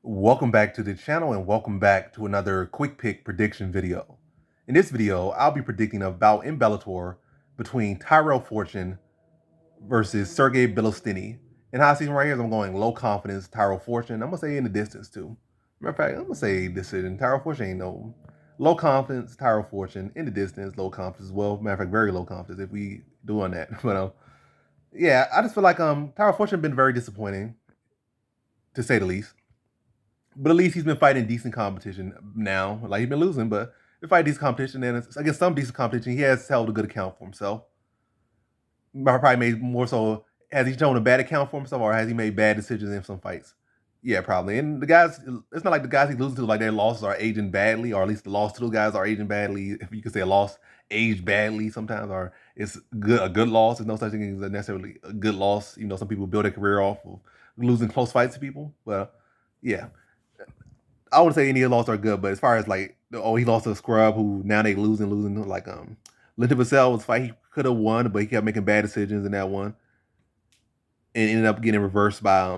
Welcome back to the channel and welcome back to another quick pick prediction video. In this video, I'll be predicting a bout in Bellator between Tyrell Fortune versus Sergey Bilostenniy. And how I see him right here is I'm going low confidence Tyrell Fortune. I'm going to say in the distance too. Matter of fact, I'm going to say decision. Tyrell Fortune ain't no low confidence. Tyrell Fortune in the distance, low confidence as well. Matter of fact, very low confidence if we doing that. But yeah, I just feel like Tyrell Fortune been very disappointing to say the least. But at least he's been fighting decent competition now. Like he's been losing, but he fight decent competition, and against some decent competition, he has held a good account for himself. Probably made more so. Has he shown a bad account for himself, or has he made bad decisions in some fights? Yeah, probably. And the guys, it's not like the guys he loses to, like their losses are aging badly, or at least the loss to those guys are aging badly. If you could say a loss aged badly sometimes, or it's good a good loss. There's no such thing as necessarily a good loss. You know, some people build their career off of losing close fights to people. Well, yeah. I wouldn't say any of the losses are good, but as far as like, he lost to a scrub who now they losing like Linton Vassell was a fight he could have won, but he kept making bad decisions in that one, and ended up getting reversed by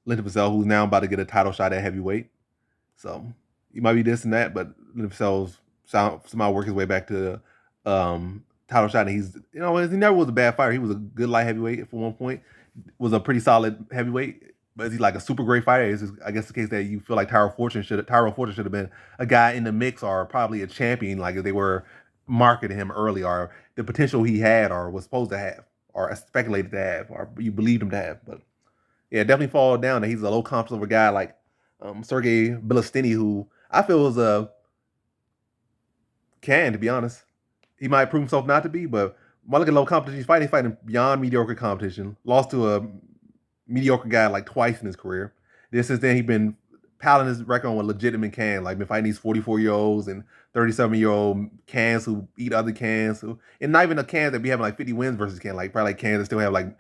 Linton Vassell, who's now about to get a title shot at heavyweight. So he might be this and that, but Linton Vassell's somehow work his way back to title shot, and he's he never was a bad fighter. He was a good light heavyweight for one point, was a pretty solid heavyweight. But is he like a super great fighter? Is I guess the case that you feel like Tyrell Fortune should have been a guy in the mix or probably a champion, like if they were marketing him early, or the potential he had or was supposed to have or speculated to have or you believed him to have. But yeah, definitely fall down that he's a low confidence of a guy like Sergey Bilostenniy, who I feel is to be honest. He might prove himself not to be, but when I look at low competition, he's fighting beyond mediocre competition. Lost to a mediocre guy like twice in his career. Since then, he's been piling his record on with legitimate cans. Like been fighting these 44-year-olds and 37-year-old cans who eat other cans. And not even the cans that be having like 50 wins versus cans. Like probably like cans that still have like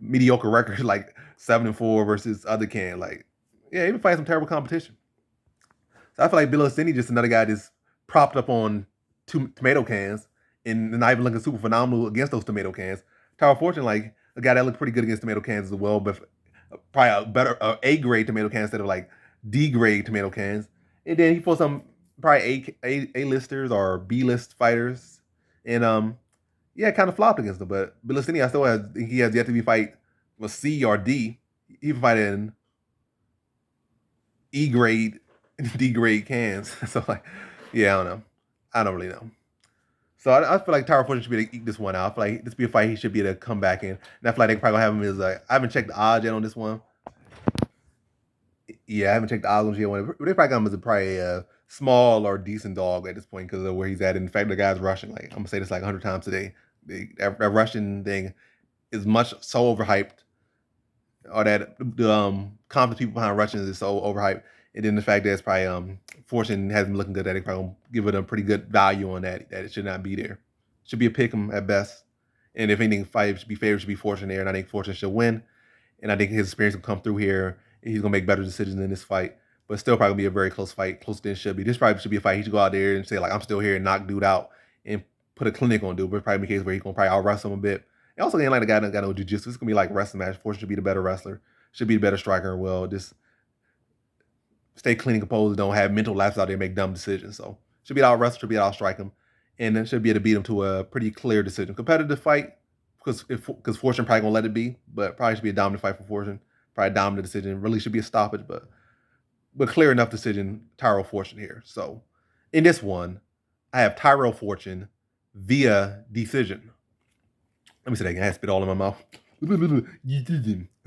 mediocre records, like 7-4 versus other cans. Like, yeah, he been fighting some terrible competition. So I feel like Bilostenniy just another guy that's propped up on two tomato cans and not even looking super phenomenal against those tomato cans. Tyrell Fortune, like a guy that looked pretty good against tomato cans as well, but probably a better A grade tomato can instead of like D grade tomato cans. And then he fought some probably A listers or B list fighters, and yeah, kind of flopped against them. But Bilostenniy, he has yet to be fight with C or D. He fight in E grade, D grade cans. So like, yeah, I don't know. I don't really know. So I feel like Tyrell Fortune should be able to eke this one out. I feel like this be a fight he should be able to come back in. And I feel like they probably gonna have him as I haven't checked the odds yet on this one. Yeah, I haven't checked the odds on this one. They probably got him as probably a small or decent dog at this point because of where he's at. And in fact, the guy's rushing. Like I'm gonna say this like 100 times today. That rushing thing is so overhyped, or that the confident people behind rushing is so overhyped. And then the fact that it's probably Fortune hasn't been looking good, that they probably gonna give it a pretty good value on that it should not be there. Should be a pick 'em at best. And if anything, fight should be favored, should be Fortune there, and I think Fortune should win. And I think his experience will come through here. And he's gonna make better decisions in this fight, but still probably be a very close fight, closer than it should be. This probably should be a fight he should go out there and say like I'm still here and knock dude out and put a clinic on dude. But probably be a case where he's gonna probably out wrestle him a bit. And also, ain't like the guy that got no jiu-jitsu. It's gonna be like wrestling match. Fortune should be the better wrestler, should be the better striker. Well, just stay clean and composed, don't have mental lapses out there, make dumb decisions. So should be out wrestle, should be out strike him, and then should be able to beat him to a pretty clear decision. Competitive fight, because Fortune probably gonna let it be, but probably should be a dominant fight for Fortune. Probably a dominant decision. Really should be a stoppage, but clear enough decision. Tyrell Fortune here. So in this one, I have Tyrell Fortune via decision. Let me say that again. I had spit all in my mouth.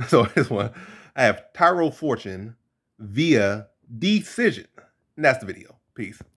So this one, I have Tyrell Fortune via decision. And that's the video. Peace.